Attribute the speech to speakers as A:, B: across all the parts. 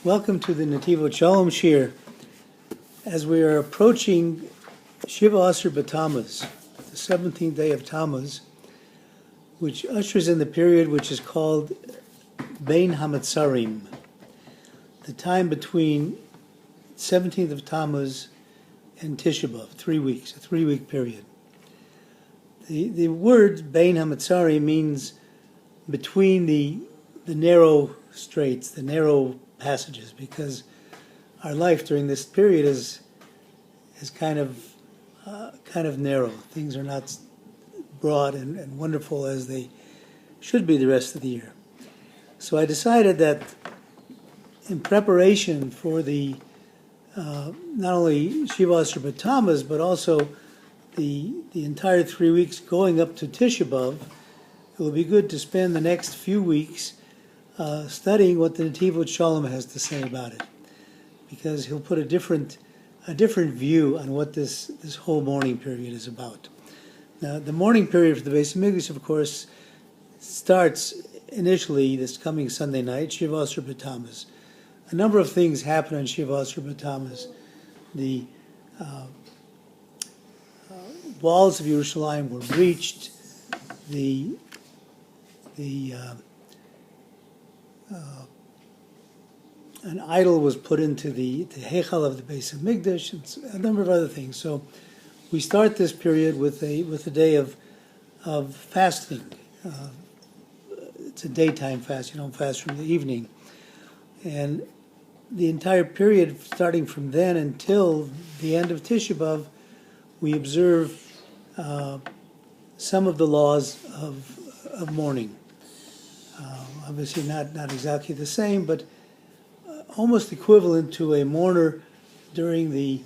A: Welcome to the Netivot Shalom Shir. As we are approaching Shiva Asr B'Tammuz, the 17th day of Tammuz, which ushers in the period which is called Bein Hamitzarim, the time between 17th of Tammuz and Tisha B'Av, 3 weeks, a 3-week period. The word Bein Hamitzarim means between the narrow straits, the narrow passages, because our life during this period is kind of narrow. Things are not broad and wonderful as they should be the rest of the year. So I decided that in preparation for the not only Shiva Asr B'Tammuz, but also the entire 3 weeks going up to Tisha B'Av, it will be good to spend the next few weeks studying what the Netivot Shalom has to say about it, because he'll put a different view on what this whole mourning period is about. Now, the mourning period for the Bais Hamikdash, of course, starts initially this coming Sunday night, Shiva Asr B'Tammuz. A number of things happen on Shiva Asr B'Tammuz. The walls of Yerushalayim were breached. An idol was put into the Heichal of the Bais Hamikdash, and a number of other things. So we start this period with a day of fasting. It's a daytime fast. You don't fast from the evening. And the entire period, starting from then until the end of Tisha B'Av, we observe some of the laws of mourning. Obviously not exactly the same, but almost equivalent to a mourner during the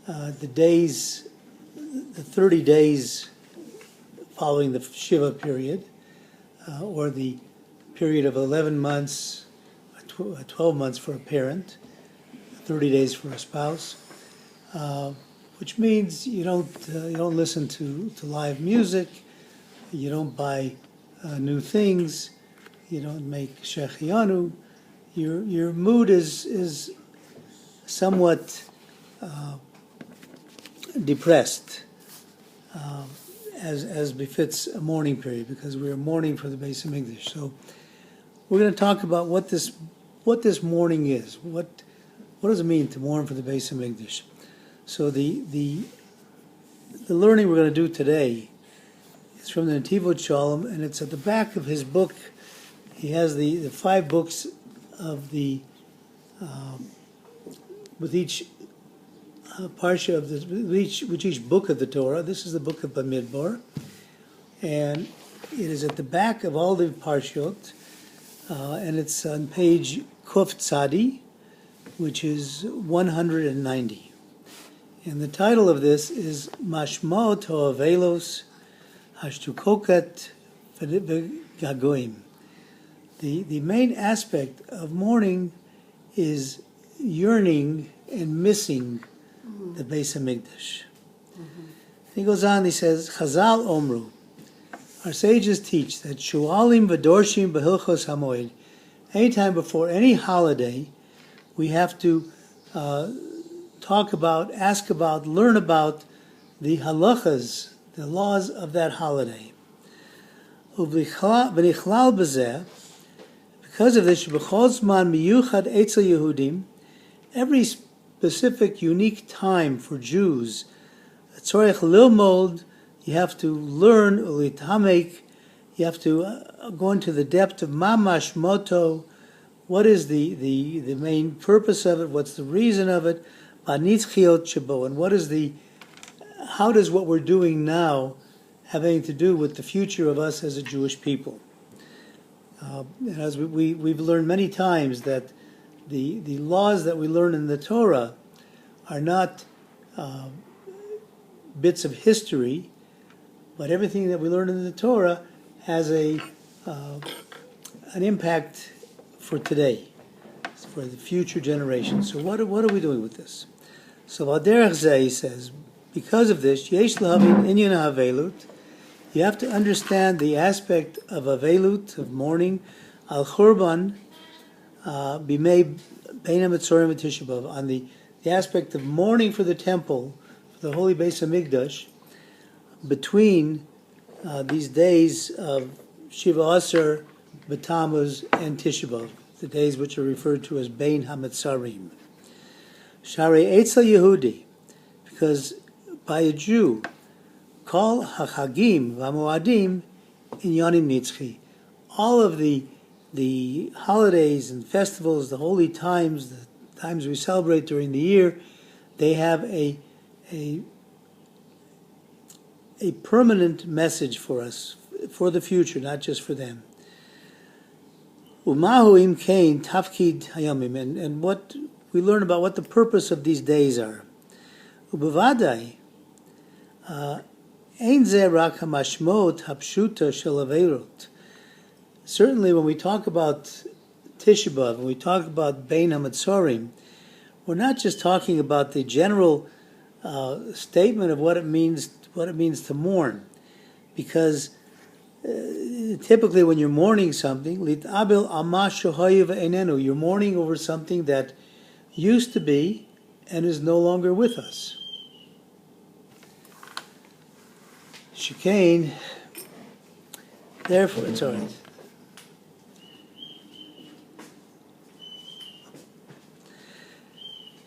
A: 30 days following the Shiva period, or the period of 11 months, 12 months for a parent, 30 days for a spouse, which means you don't listen to live music, you don't buy new things, you don't make shechianu. Your mood is somewhat depressed, as befits a mourning period, because we are mourning for the Bais Hamikdash. So we're going to talk about what this mourning is. What does it mean to mourn for the Bais Hamikdash? So the learning we're going to do today is from the Netivot Shalom, and it's at the back of his book. He has the 5 books of the with each parsha of with each book of the Torah. This is the book of Bamidbar, and it is at the back of all the parshiot, and it's on page Kuf Tzadi, which is 190. And the title of this is Mashmaot Ha'avelos Hashtukokat V'Gagoim. The main aspect of mourning is yearning and missing the Beis Hamikdash. He goes on, he says, Chazal Omru, our sages teach that Shualim V'Dorshim B'Hilchos HaMoed, anytime before any holiday, we have to talk about, ask about, learn about the halachas, the laws of that holiday. V'nichlal b'zeh, because of this, every specific, unique time for Jews, you have to learn, you have to go into the depth of mamash moto, what is the main purpose of it, what's the reason of it, and how does what we're doing now have anything to do with the future of us as a Jewish people? As we've learned many times that the laws that we learn in the Torah are not bits of history, but everything that we learn in the Torah has an impact for today, for the future generations. So what are we doing with this? So Vaderech Zeh says, because of this, Yesh Lahavin Inyan HaAvelut, you have to understand the aspect of avelut, of mourning, al churban, bimei Bein Hamitzarim and Tisha B'Av, on the aspect of mourning for the temple, for the holy Bais Hamikdash, between these days of Shiva Asar, Tammuz and Tisha B'Av, the days which are referred to as Bein Hamitzarim. Sharei Eitzel Yehudi, because by a Jew, Kol HaChagim V'Moadim Inyanim Nitzchi, all of the holidays and festivals, the holy times, the times we celebrate during the year, they have a permanent message for us, for the future, not just for them. Umahu im kain tafkid hayamim, and what we learn about what the purpose of these days are. Ubavadai ein ze rak hamashmot hapshuta shel averot. Certainly, when we talk about Tisha B'Av, when we talk about Bein Hamitzarim, we're not just talking about the general statement of what it means to mourn, because typically when you're mourning something, you're mourning over something that used to be and is no longer with us. Shekain, therefore, it's all right.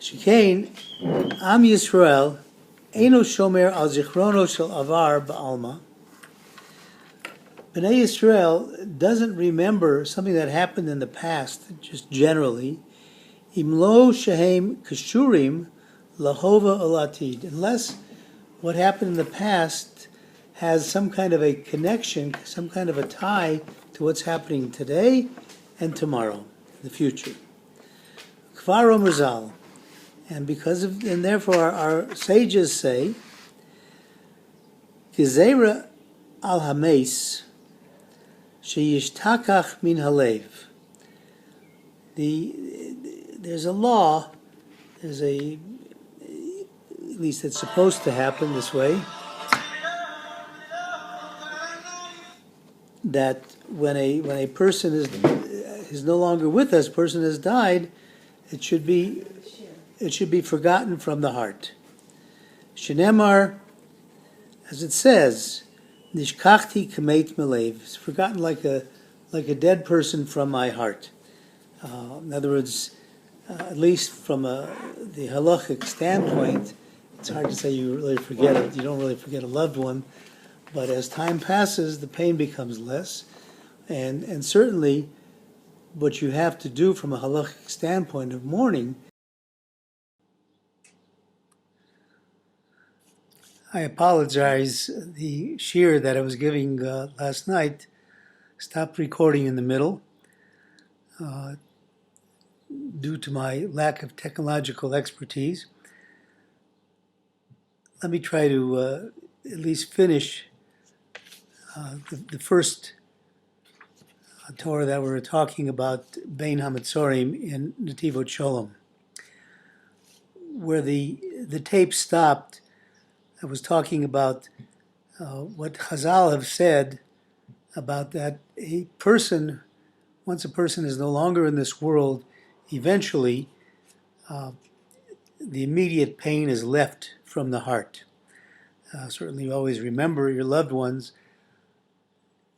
A: Shekain, Am Yisrael, Eino Shomer al Zichrono Shel Avar Ba'alma. Bnei Yisrael doesn't remember something that happened in the past, just generally. Imlo Shehem Kashurim Lahova Olatid, unless what happened in the past has some kind of a connection, some kind of a tie to what's happening today and tomorrow, the future. Kvar Omrzal. And therefore our sages say, Gezerah al hameis sheyishtakach min halev. There's a law, at least it's supposed to happen this way, that when a person is no longer with us, person has died, it should be forgotten from the heart. Shenemar, as it says, Nishkachti kameit melev, it's forgotten like a dead person from my heart. In other words, at least from the halachic standpoint, it's hard to say you really forget it. You don't really forget a loved one, but as time passes, the pain becomes less, and certainly, what you have to do from a halachic standpoint of mourning. I apologize. The shiur that I was giving last night stopped recording in the middle due to my lack of technological expertise. Let me try to at least finish the first Torah that we were talking about, Bein Hamitzarim in Netivot Shalom, where the tape stopped. I was talking about what Chazal have said about that once a person is no longer in this world, eventually the immediate pain is left from the heart. Certainly you always remember your loved ones,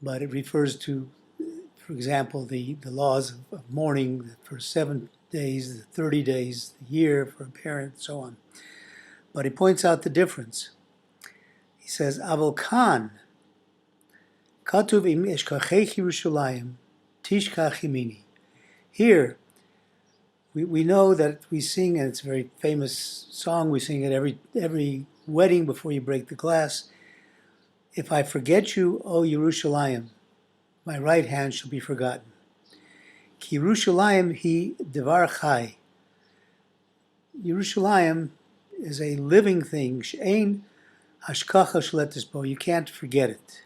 A: but it refers to, for example, the laws of mourning, the first 7 days, the 30 days, the year for a parent, and so on. But he points out the difference. He says, Aval Khan, Katuv im eshkachech Yerushalayim, tishkach yimini. Here, we know that we sing, and it's a very famous song, we sing at every wedding before you break the glass. If I forget you, O Yerushalayim, my right hand shall be forgotten. Ki Yerushalayim hi devar chai. Yerushalayim is a living thing. She'ein hashkacha shletis bo. You can't forget it.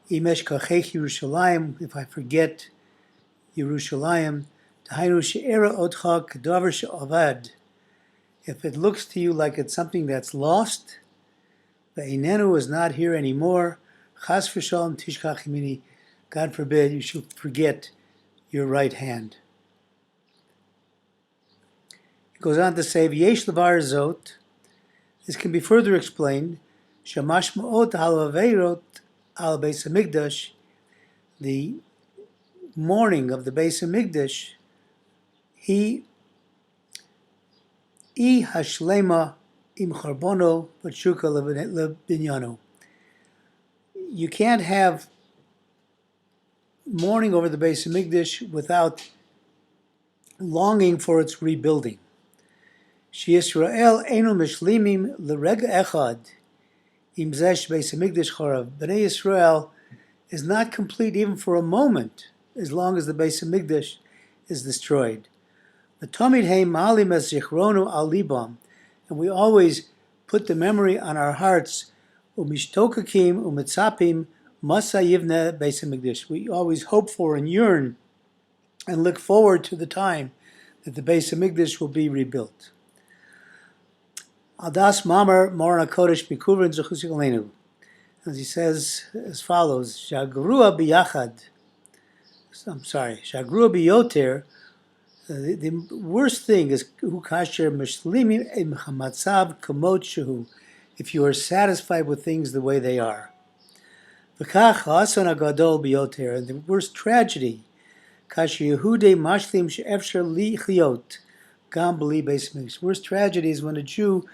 A: Im eshkachech Yerushalayim. If I forget Yerushalayim, tahainu she'era otcha k'davar she'avad. If it looks to you like it's something that's lost, ve'inenu is not here anymore, chas v'shalom tishkach yimini. God forbid you should forget your right hand. Goes on to say, V'yesh levar zot. This can be further explained. Shamashmaot al aveirot al Beis Hamikdash. The mourning of the Beis Hamikdash. I hashlema im charbono v'tshuka lebinyano. You can't have mourning over the Beis Hamikdash without longing for its rebuilding. She Yisrael enu mishlimim l'rega echad im zesh Beis Hamikdash charav. Bnei Yisrael is not complete even for a moment as long as the Beis Hamikdash is destroyed. V'tomid heim ma'alim es zichronu al libam, and we always put the memory on our hearts. Umishtokakim umitzapim masa yivne Beis Hamikdash. We always hope for and yearn and look forward to the time that the Beis Hamikdash will be rebuilt. Adas Mamar Mourning Kodesh Mikuvrin Zechus Yolenu. As he says as follows, Shagrua biyachad. Shagrua biyoter. The worst thing is Hukasher Mishlimim Im Hamatzav Kamot Shehu. If you are satisfied with things the way they are. V'kach Hasan Agadol biyoter. And the worst tragedy, Kasher Yehude Mashlim She'efsher Li Chiyot. Gam B'li Beis Hamikdash. Worst tragedy is when a Jew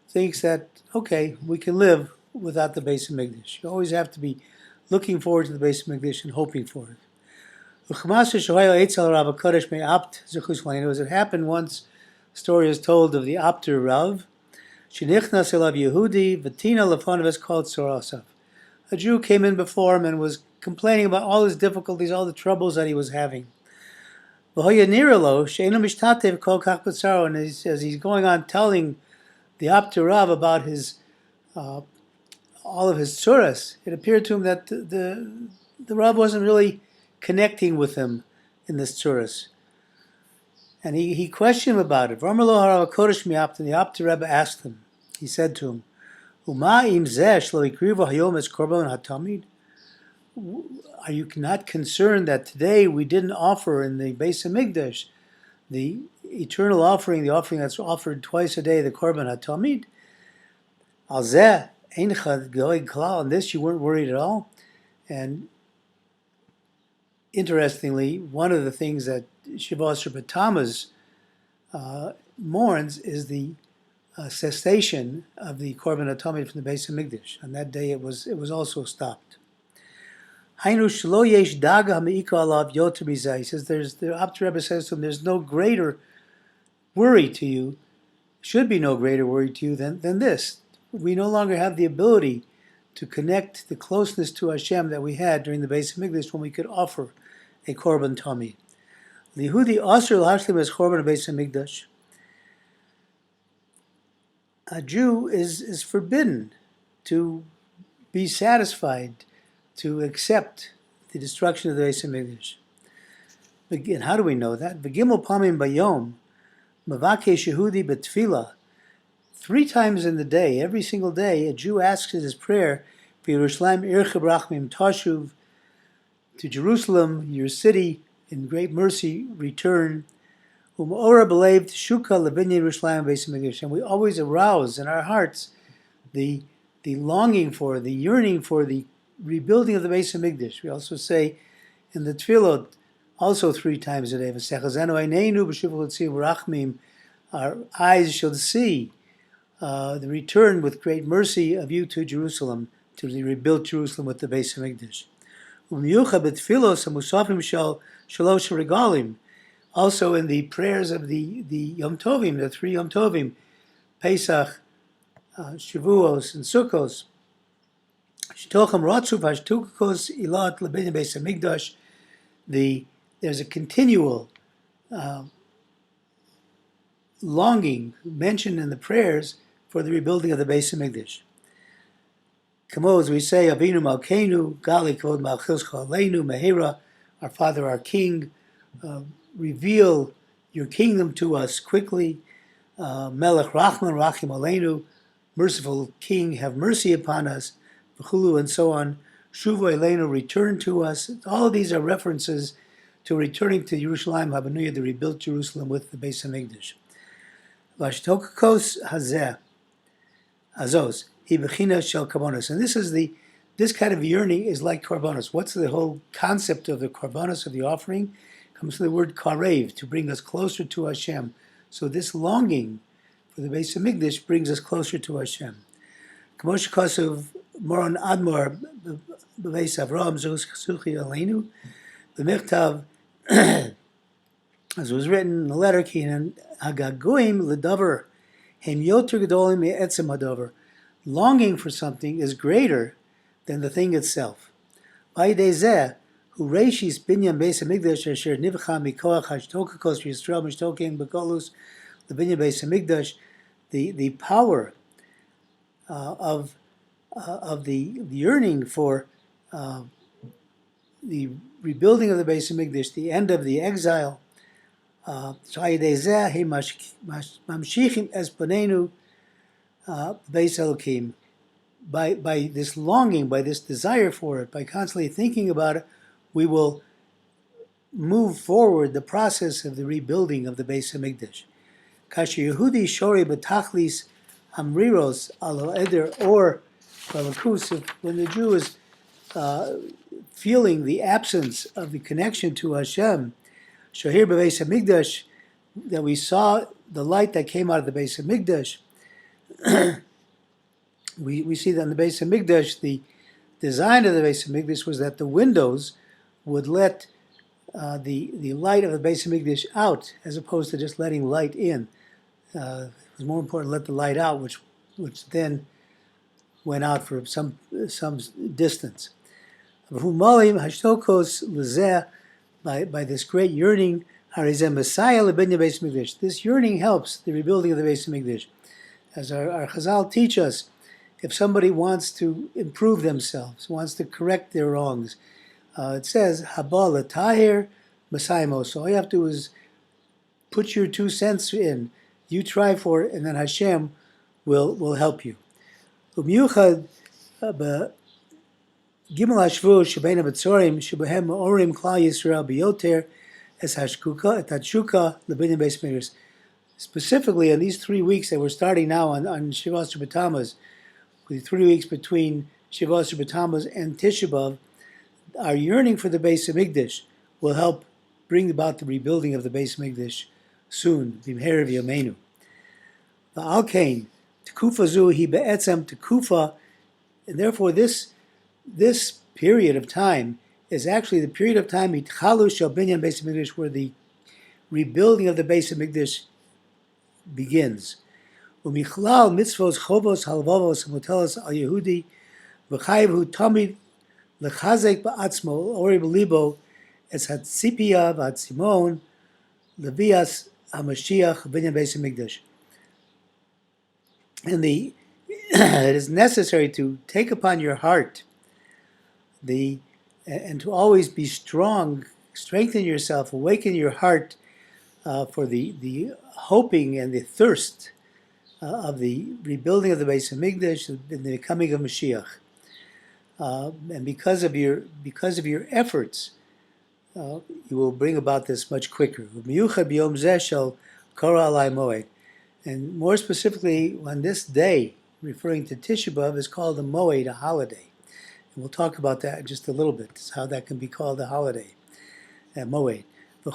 A: thinks that, okay, we can live without the Beis Hamikdash. You always have to be looking forward to the Beis Hamikdash and hoping for it. As it happened once, a story is told of the Apter Rav. A Jew came in before him and was complaining about all his difficulties, all the troubles that he was having. And as he's going on telling the Apter Rav about his all of his tzuras, it appeared to him that the Rav wasn't really connecting with him in this tzuras. And he questioned him about it. And the Apter Rebbe asked him, he said to him, are you not concerned that today we didn't offer in the Beis Hamikdash the eternal offering, the offering that's offered twice a day, the Korban HaTamid? On this you weren't worried at all? And interestingly, one of the things that Shiva Asher B'Tammuz mourns is the cessation of the Korban HaTamid from the Beis Hamikdash. On that day it was also stopped. He says, the Apter Rebbe says to him, there's no greater worry to you, should be no greater worry to you than this. We no longer have the ability to connect the closeness to Hashem that we had during the Beis Hamikdash when we could offer a Korban Tamid. Lihudi Asr L'Hashlim as Korban Beis Hamikdash. A Jew is forbidden to be satisfied, to accept the destruction of the Beis Hamikdash. Again, how do we know that? V'gimel pamim bayom, mavakesh Yehudi b'tfilah. 3 times in the day, every single day, a Jew asks in his prayer, B'Yerushalayim ircha b'rachmim tashuv, to Jerusalem, your city, in great mercy, return. U'ma'ora b'leiv t'shuka l'binyan Yerushalayim Beis Hamikdash. And we always arouse in our hearts the longing for, the yearning for the rebuilding of the Beis Hamikdash. We also say in the Tefillot, also 3 times a day, our eyes shall see the return with great mercy of you to Jerusalem, to rebuild Jerusalem with the Beis Hamikdash. Also in the prayers of the Yom Tovim, the 3 Yom Tovim, Pesach, Shavuos, and Sukkos, there's a continual longing mentioned in the prayers for the rebuilding of the Beis Hamikdash. Kamo, as we say, Avinu Malkeinu, Gali Kvod Malchilcha Aleinu, Mehera, our Father, our King, reveal your kingdom to us quickly. Melech Rachman Rachim Aleinu, merciful King, have mercy upon us. V'chulu, and so on. Shuvo Aleinu, return to us. All of these are references to returning to Yerushalayim Habanuya, the rebuilt Jerusalem with the Beis Hamikdash. Vashtokos hazeh, azos, hi bechina shel karbonos. And this kind of yearning is like karbonos. What's the whole concept of the karbonos, of the offering? It comes from the word karev, to bring us closer to Hashem. So this longing for the Beis Hamikdash brings us closer to Hashem. K'mosh Kosov Moron Admor Beis Avraham Zuchi Aleinu, the Michtav, as was written in the letter, Kinan Hagagoim Ledavar Hem Yoter Gedolim Etzem Hadover. Longing for something is greater than the thing itself. Vayidezeh Hu Reishis Binyan Beis Hamikdash Asher Nivcha Mikoach Hashtokakos Yisrael Mishtokim Bekolus the Binyan Beis Hamikdash, the power of the yearning for the rebuilding of the Beis Hamikdash, the end of the exile. Mamshichim Espanenu Beis Elokim. By this longing, by this desire for it, by constantly thinking about it, we will move forward the process of the rebuilding of the Beis Hamikdash. Kasher Yehudi Shori B'Tachlis Hamriros Alo Eder, or Balakus, when the Jew is feeling the absence of the connection to Hashem, Shahir B'Beis Hamikdash, that we saw the light that came out of the Beis Hamikdash. we see that in the Beis Hamikdash, the design of the Beis Hamikdash was that the windows would let the light of the Beis Hamikdash out, as opposed to just letting light in. It was more important to let the light out, which then went out for some distance. By this great yearning, this yearning helps the rebuilding of the Beis Hamikdash. As our Chazal teach us, if somebody wants to improve themselves, wants to correct their wrongs, it says, Haba l'tahir Masayimo. So all you have to do is put your 2 cents in. You try for it, and then Hashem will help you. U'miyuchad Gimel Hashvu Shebein Hamitzarim Shebehem Orim Klal Yisrael Biyoter Es Hashkuka Et Hatshuka Lebinyan Beis Hamikdash. Specifically, in these 3 weeks that we're starting now on Shiva Asher B'Tammuz, the 3 weeks between Shiva Asher B'Tammuz and Tisha B'Av, our yearning for the Beis Hamikdash will help bring about the rebuilding of the Beis Hamikdash soon. B'mher v'yameinu. V'alkein Tekufa zu hi be'etzem tekufa, and therefore this period of time is actually the period of time itchalu shel binyan Beis Hamikdash, where the rebuilding of the Beis Hamikdash begins. Umichlal mitzvos chovos halvavos mutelos al Yehudi v'chayivhu tamid lechazek ba'atzmo ori b'libo es hatzipia v'atzimon levias hamashiach binyan Beis Hamikdash. And it is necessary to take upon your heart and to always be strong, strengthen yourself, awaken your heart for the hoping and the thirst of the rebuilding of the Beis Hamikdash and the coming of Mashiach. And because of your efforts, you will bring about this much quicker. And more specifically, on this day, referring to Tisha B'Av, is called a Moed, a holiday. And we'll talk about that in just a little bit, how that can be called a holiday, a Moed. The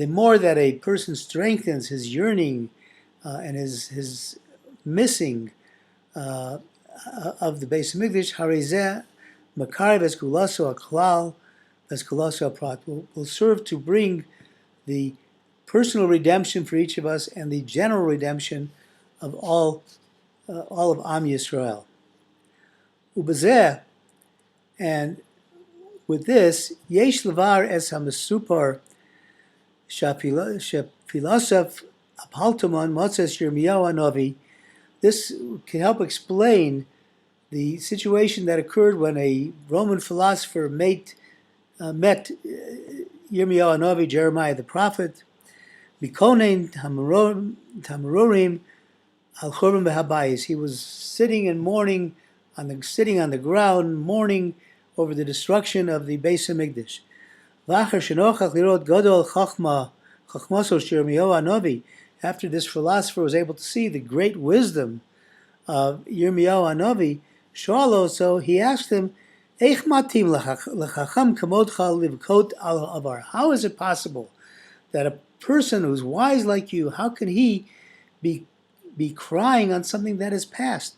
A: more that a person strengthens his yearning and his missing of the Beis Hamikdash, Harizeh Makar V'Eskulaso Aklal V'Eskulaso Aprat will serve to bring the personal redemption for each of us and the general redemption of all of Am Yisrael. Ubezeh, and with this, Yesh Levar Es HaMesupar Shaphilasaf Apaltamon Motzes Yirmiyahu Hanavi. This can help explain the situation that occurred when a Roman philosopher met Yirmiyahu Hanavi, Jeremiah the prophet, Mikonein Tamarorim Al Churban B'Habayis. He was sitting and mourning, sitting on the ground, mourning over the destruction of the Beis Hamikdash. After this philosopher was able to see the great wisdom of Yirmiyahu Hanavi, Shalo, so he asked him, how is it possible that a person who's wise like you, how can he be crying on something that is past?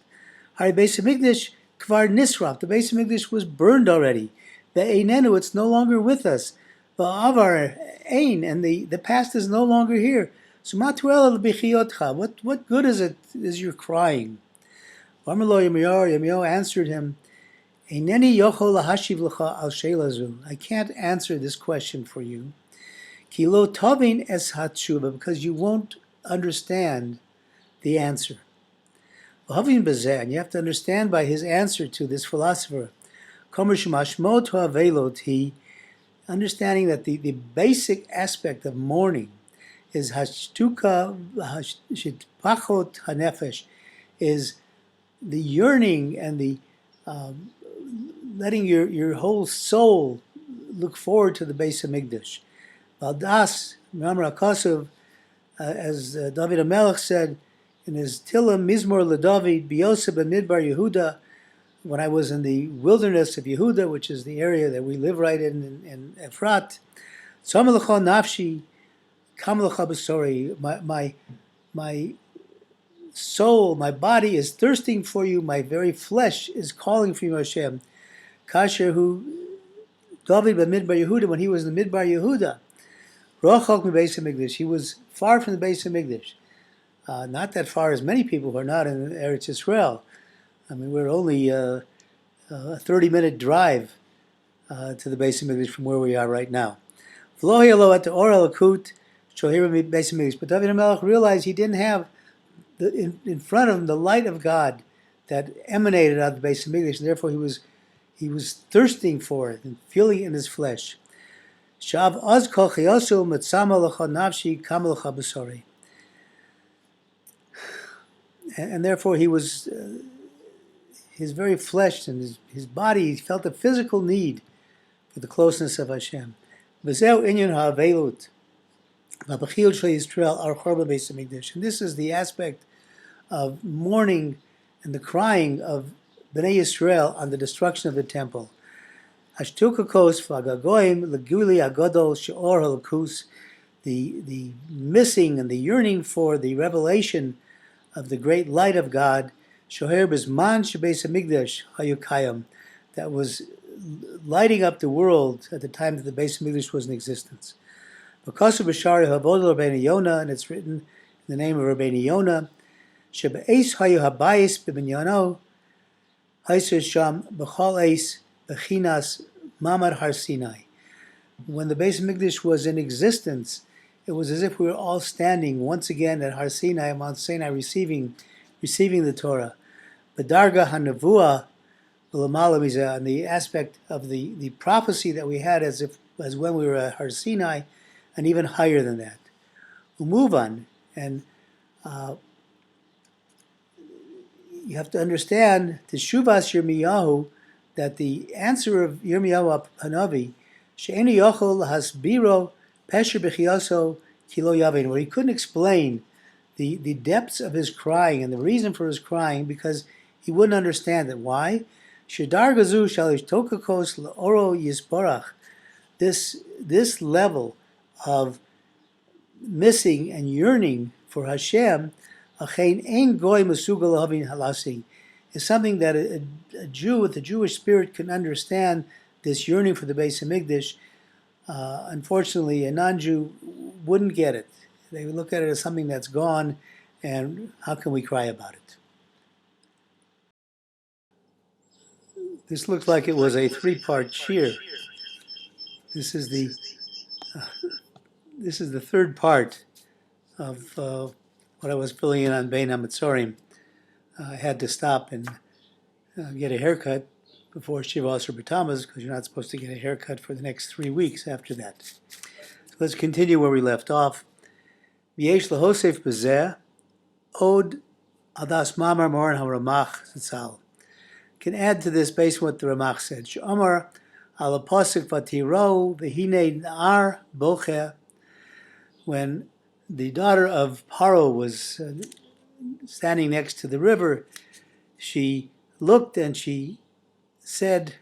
A: The Beis Hamikdash kvar nisraf. The Beis Hamikdash was burned already. The einenu, it's no longer with us. The avar ein, and the past is no longer here. So what good is it is you're crying? Yirmiyahu answered him, I can't answer this question for you. Because you won't understand the answer. And you have to understand by his answer to this philosopher, understanding that the basic aspect of mourning is hashtuka shitpachot hanefesh, is the yearning and the letting your whole soul look forward to the Bais Hamikdash. Valdas, Mamra Kosov, as David HaMelech said in his Tilim, Mizmor LeDavid, Biyoseh Bamidbar Yehuda, when I was in the wilderness of Yehuda, which is the area that we live right in Efrat, Tzomelecha Nafshi, Kamelecha B'Sori, my soul, my body is thirsting for you, my very flesh is calling for you, Hashem. Kasher, who David Bamidbar Yehuda, when he was in the Midbar Yehuda, Rochok Beis Hamikdash, he was far from the Beis Hamikdash. Not that far as many people who are not in Eretz Yisrael. I mean, we're only a 30-minute drive to the Beis Hamikdash from where we are right now. But David HaMelech realized he didn't have in front of him the light of God that emanated out of the Beis Hamikdash, and therefore he was thirsting for it and feeling it in his flesh. And therefore he was, his very flesh and his body, he felt a physical need for the closeness of Hashem. And this is the aspect of mourning and the crying of Bnei Yisrael on the destruction of the temple. The missing and the yearning for the revelation of the great light of God, that was lighting up the world at the time that the Beis Hamikdash was in existence. And it's written in the name of Rabbeinu Yonah, when the Beis Hamikdash was in existence, it was as if we were all standing once again at Har Sinai, Mount Sinai, receiving the Torah. B'darga hanavua v'lamala, and the aspect of the prophecy that we had as when we were at Har Sinai, and even higher than that. Umuvan, and you have to understand Teshuvas Yirmiyahu, that the answer of Yirmiyahu Hanavi, she'enu yochol hasbiro pesher b'chiyaso kilo yavin, where he couldn't explain the depths of his crying and the reason for his crying, because he wouldn't understand it. Why? Shedar gazu shalish tokakos l'oro yisborach. This level of missing and yearning for Hashem, achein ein goy mesugal havin halasi, is something that a Jew with the Jewish spirit can understand. This yearning for the Beis Hamikdash, unfortunately, a non-Jew wouldn't get it. They would look at it as something that's gone, and how can we cry about it? This looks like it was a three-part shir. This is the third part of what I was filling in on Bein Hamitzarim. I had to stop and get a haircut before Shiva Asher B'Tammuz, because you're not supposed to get a haircut for the next 3 weeks after that. So let's continue where we left off. V'yesh lahosef b'zeh od adas mamar moran ha'ramach zatzal. Can add to this based on what the Ramach said. She'amar Al pasuk vatiro v'hine nar bocher. When the daughter of Paro was standing next to the river, she looked and she said,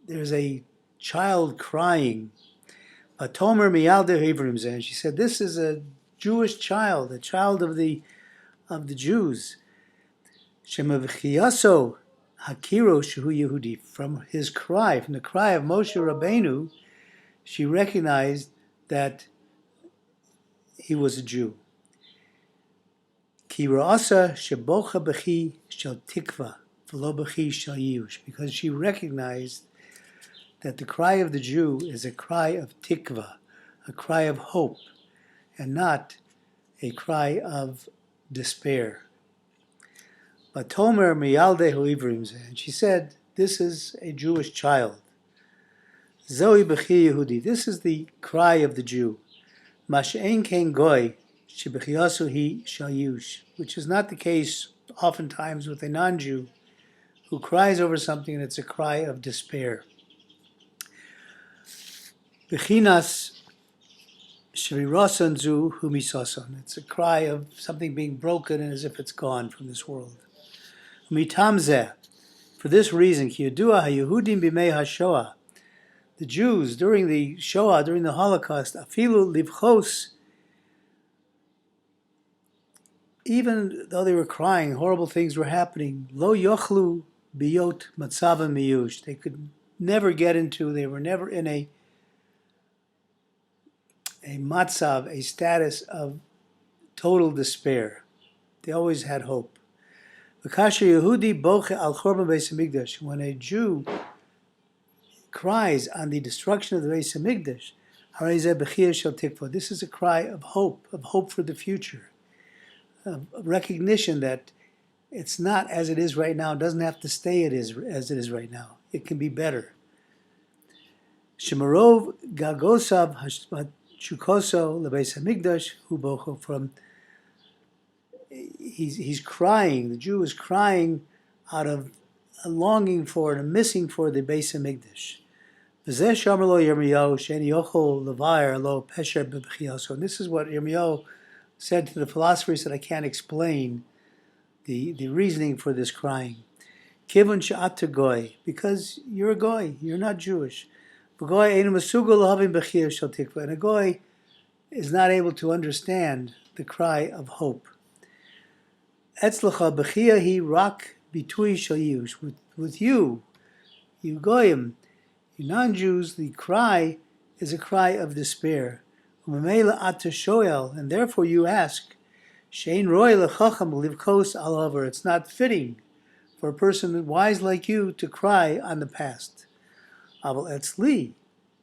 A: "There's a child crying." Vatomer miyalde Hebrews, and she said, "This is a Jewish child, a child of the Jews." Shemavchiyaso hakiro shehu Yehudi. From his cry, from the cry of Moshe Rabbeinu, she recognized that he was a Jew. Ki ra'asa shebocha b'chi shel tikva v'lo b'chi shel yush, because she recognized that the cry of the Jew is a cry of tikva, a cry of hope, and not a cry of despair. But Tomer miyalde ho'ivrim, and she said, "This is a Jewish child. Zoi b'chi Yehudi. This is the cry of the Jew. Mash'en ken goy sheb'chiyasu hi shel yush," which is not the case oftentimes with a non-Jew who cries over something and it's a cry of despair. Bechinas shvirasan zu humisasan. It's a cry of something being broken and as if it's gone from this world. Mitamzeh. For this reason, ki yadua haYehudim b'mei haShoah. The Jews during the Shoah, during the Holocaust, afilu livchos, even though they were crying, horrible things were happening. Lo yochlu biyot matzava miyush. They could never get into, they were never in a matzav, a status of total despair. They always had hope. V'kasher Yehudi boche al chorban Beis Hamikdash. When a Jew cries on the destruction of the Beis Hamikdash, harei zeh bechiyah shel tikva. This is a cry of hope for the future, of recognition that it's not as it is right now. It doesn't have to stay as it is right now. It can be better. Shemarov gagosav chukoso leBeis Hamikdash hu bocho. From he's crying. The Jew is crying out of a longing for and a missing for the Beis Hamikdash. V'zeh shomer lo Yirmiyahu she'eni yochol levayer lo pesher b'bchiyaso. And this is what Yirmiyahu said to the philosophers that I can't explain the reasoning for this crying. Kivun she'at goy, because you're a goy, you're not Jewish. V'goy einu mesugol lahavim b'chiyah shel tikva. And a goy is not able to understand the cry of hope. Etzlacha b'chiyah hi rak bitui shel yush. With you goyim, you non-Jews, the cry is a cry of despair. Umemela ata shoel, and therefore you ask, shein roy lechacham livkos al avar. It's not fitting for a person wise like you to cry on the past. Aval etzli,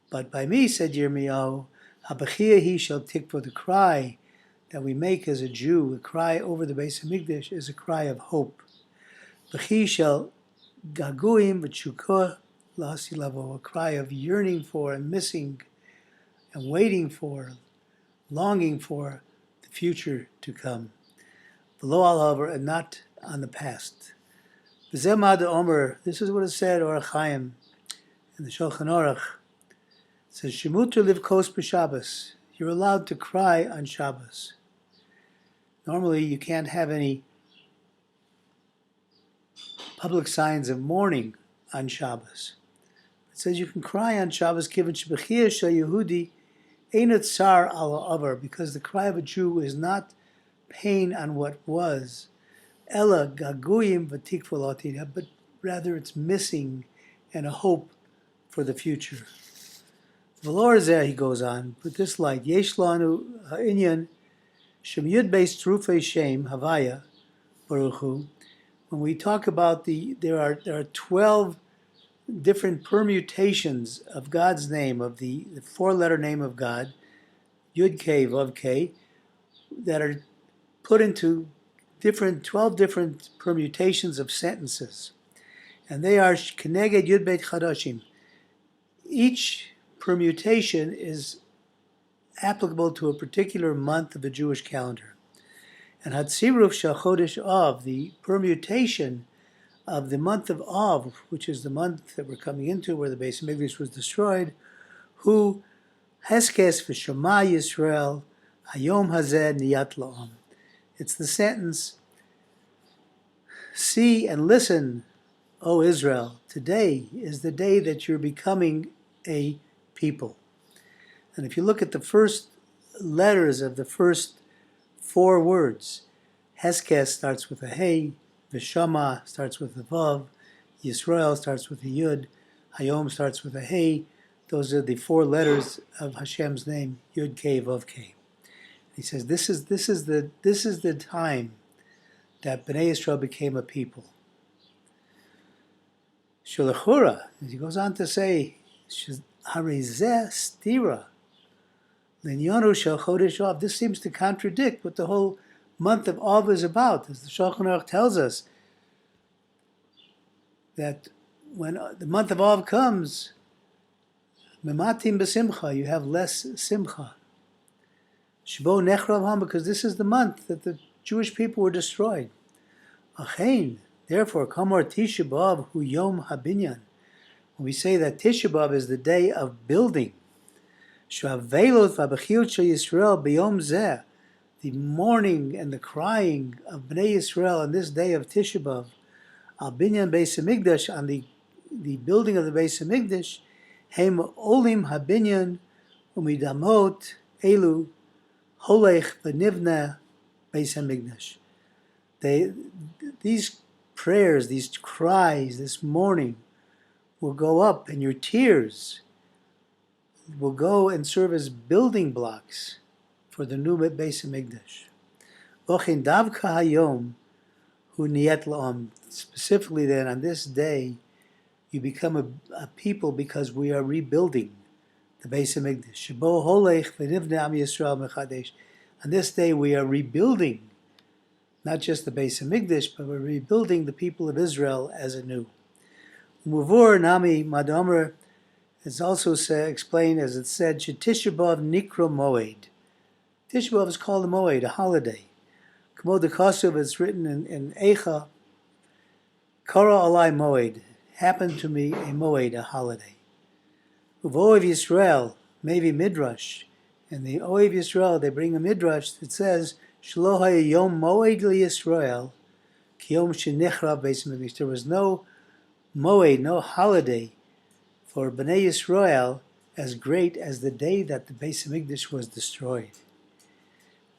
A: but by me, said Yirmiyahu, habachiyah hi shel tikva. The cry that we make as a Jew, a cry over the Beis Hamikdash, is a cry of hope. B'chi shel gaguim v'tshukah la'asilavo, a cry of yearning for and missing and waiting for, longing for the future to come. V'lo al haver, and not on the past. V'zeh ma'ad omer, this is what is said, Orach Chaim, in the Shulchan Aruch. It says, Shemuter livkos b'Shabbos. You're allowed to cry on Shabbos. Normally, you can't have any public signs of mourning on Shabbos. It says you can cry on Shabbos, given shebechiyah shel Yehudi einat tsar al avar, because the cry of a Jew is not pain on what was, ella gaguyim v'tikva l'atid, but rather it's missing and a hope for the future. V'lor zeh, he goes on, with this light, yesh lanu ha'inyan shem yud beis trufei shem havaya baruch hu. When we talk about there are 12 different permutations of God's name, of the four-letter name of God, Yud K, Vav K, that are put into 12 different permutations of sentences. And they are Keneged Yud Bet Chadashim. Each permutation is applicable to a particular month of the Jewish calendar. And Hatziruf Shal Chodesh Av, the permutation of the month of Av, which is the month that we're coming into where the Beis Hamikdash was destroyed, who Heskes v'Shema Yisrael Hayom Hazeh Niyat La'am. It's the sentence, see and listen, O Israel, today is the day that you're becoming a people. And if you look at the first letters of the first 4 words, Heskes starts with a Hey, V'Shama starts with a Vav, Yisrael starts with a Yud, Hayom starts with a Hey. Those are the 4 letters of Hashem's name, Yud Kei Vav Kei. He says this is the time that Bnei Yisrael became a people. Shulachura, as he goes on to say, Harizeh Stira, Linyonu Shel Chodesh Av. This seems to contradict what the whole month of Av is about, as the Shulchan Aruch tells us that when the month of Av comes, Mematim b'simcha, you have less simcha. Shbo nechrav ham, because this is the month that the Jewish people were destroyed. Achein, therefore, kamor Tisha B'Av hu yom habinyan. When we say that Tisha B'Av is the day of building, Shavelot v'abechiot shel Yisrael b'yom zeh, the mourning and the crying of Bnei Yisrael on this day of Tisha B'Av, al binyan Beis Hamikdash, on the building of the Beis Hamikdash, Hem olim habinyan umidamot elu holech v'nivna Beis Hamikdash. These prayers, these cries, this mourning will go up, and your tears will go and serve as building blocks for the new Beis Hamikdash. V'chin davka hayom hu niyet la'am. Specifically then, on this day, you become a people because we are rebuilding the Beis Hamikdash. Shebo holech v'nivna am Yisrael mechadesh. On this day, we are rebuilding not just the Beis Hamikdash, but we're rebuilding the people of Israel as anew. Muvur nami madomer is also explained as it said, Tisha B'Av nikro moed. Tisha B'Av is called a moed, a holiday. K'mo dekasuv, it's written in Eicha, Kara alai moed, happened to me a moed, a holiday. Uvoiv Yisrael, maybe midrash. In the Oiv Yisrael, they bring a midrash that says, Shlo haya yom moed li Yisrael, ki yom shenichrav Beis Hamikdash. There was no moed, no holiday for Bnei Yisrael as great as the day that the Beis Hamikdash was destroyed.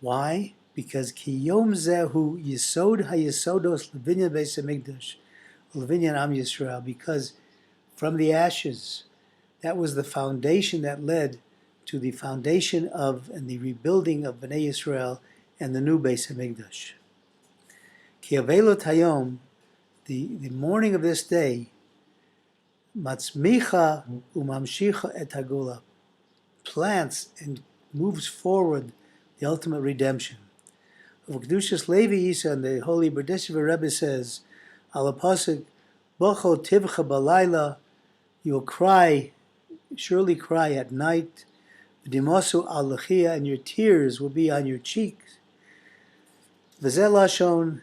A: Why? Because ki yom zehu yisod hayisodos levinyan Beis Hamikdash, levinyan am Yisrael. Because from the ashes, that was the foundation that led to the foundation of and the rebuilding of Bnei Yisrael and the new Beis Hamikdash. Ki avelot hayom, the morning of this day, matzmicha umamshicha et hagula, plants and moves forward the ultimate redemption. Of Kedushas Levi Yisa, and the Holy Berditchever Rebbe says, Al Pasuk, Bocho tivcha balayla, you'll cry, surely cry at night. V'dimosu al lechia, and your tears will be on your cheeks. V'zeh lashon,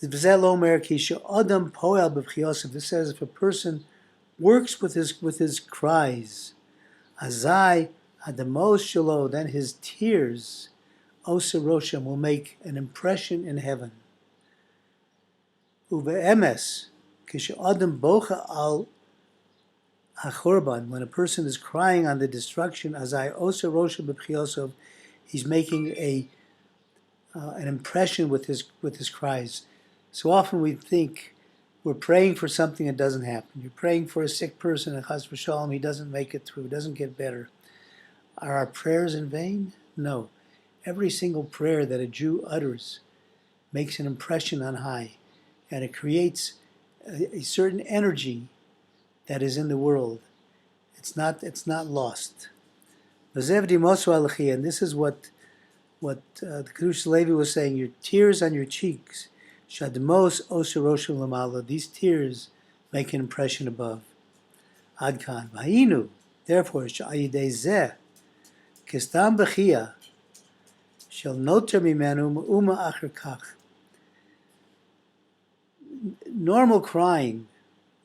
A: v'zeh lomer ki she'adam poel b'vchiyosef. This says if a person works with his cries, azai adamos shelo, then his tears, osiroshem, will make an impression in heaven. Uve'emes ki she'adam bocha al hachorban, when a person is crying on the destruction, azai osiroshem b'vchiyosef, he's making an impression with his cries. So often we think we're praying for something that doesn't happen. You're praying for a sick person, and chas v'shalom, he doesn't make it through, doesn't get better. Are our prayers in vain? No. Every single prayer that a Jew utters makes an impression on high, and it creates a certain energy that is in the world. It's not lost. And this is what the Kedushas Levi was saying, your tears on your cheeks, Shadmos Osiroshim Lamala, these tears make an impression above. Adkan, Vahinu, therefore, Sha'ayidei Zeh, Kistam Bechia, Shel Noter Mimenu Uma Acher Kach. normal crying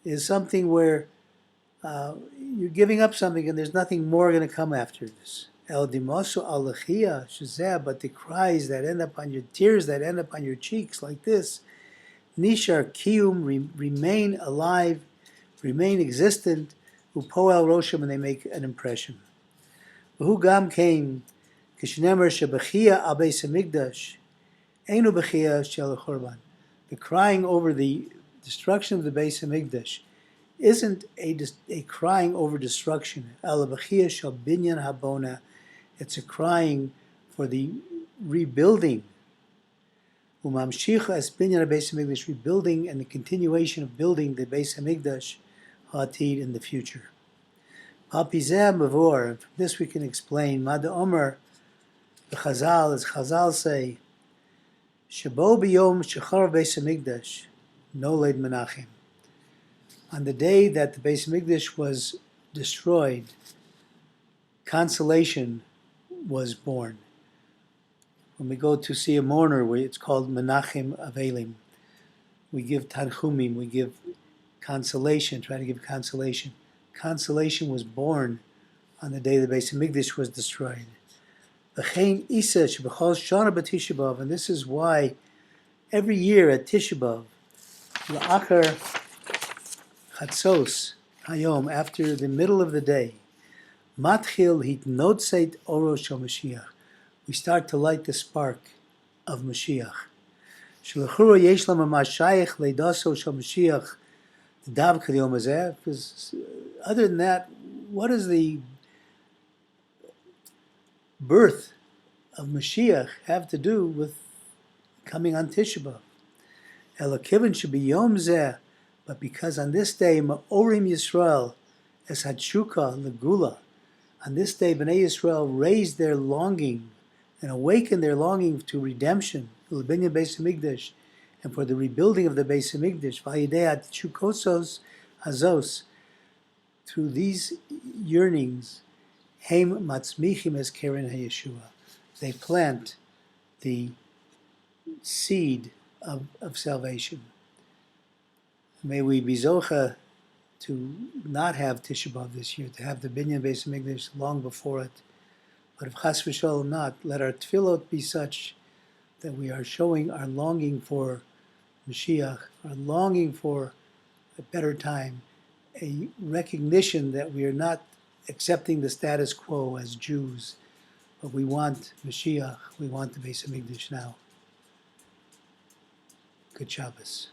A: is something where you're giving up something and there's nothing more going to come after this. El dimosu alachia shazeh, but the cries that end up on your tears that end up on your cheeks like this, nishar kiyum, remain alive, remain existent, upoel rosham, and they make an impression. Who gam came kishnemer shebachia al Beis Hamikdash, einu bachia shel chorban. The crying over the destruction of the Bais Hamikdash isn't a crying over destruction. Alabachia shel binyan habona. It's a crying for the rebuilding. Umamshicha as binyan Bais Hamikdash, rebuilding and the continuation of building the Bais Hamikdash hatid in the future. Papizeh mavor. And from this we can explain. Mad Omer the Chazal, as Chazal say, Shabo biyom shechar Bais Hamikdash noled Menachem. On the day that the Beis Hamikdash was destroyed, consolation was born. When we go to see a mourner, it's called Menachem Avelim. We give Tanchumim, we give consolation, try to give consolation. Consolation was born on the day the Beis Hamikdash was destroyed. V'chein Isa shebechol shana b'Tisha B'Av, and this is why every year at Tisha B'Av, la'achar Chatzos Hayom, after the middle of the day, Matchil hitnotzeit oro shel Mashiach. We start to light the spark of Mashiach. Shelachuru yesh lam mashayich leidaso shel Mashiach dav k'yom hazeh. Because other than that, what does the birth of Mashiach have to do with coming on Tisha B'Av? Elokivin should be yom zeh. But because on this day, Ma'orim Yisrael es hatshuka legula, on this day Bnei Yisrael raised their longing and awakened their longing to redemption, l'binyan Beis Hamikdash, and for the rebuilding of the Beis Hamikdash, v'ayidei hatshukosos hazos, through these yearnings, heim matzmichim es keren hayeshua, they plant the seed of salvation. May we be zocha to not have Tisha B'Av this year, to have the binyan Beis Hamikdash long before it. But if chas v'shalom not, let our tefillot be such that we are showing our longing for Mashiach, our longing for a better time, a recognition that we are not accepting the status quo as Jews, but we want Mashiach, we want the Beis Hamikdash now. Good Shabbos.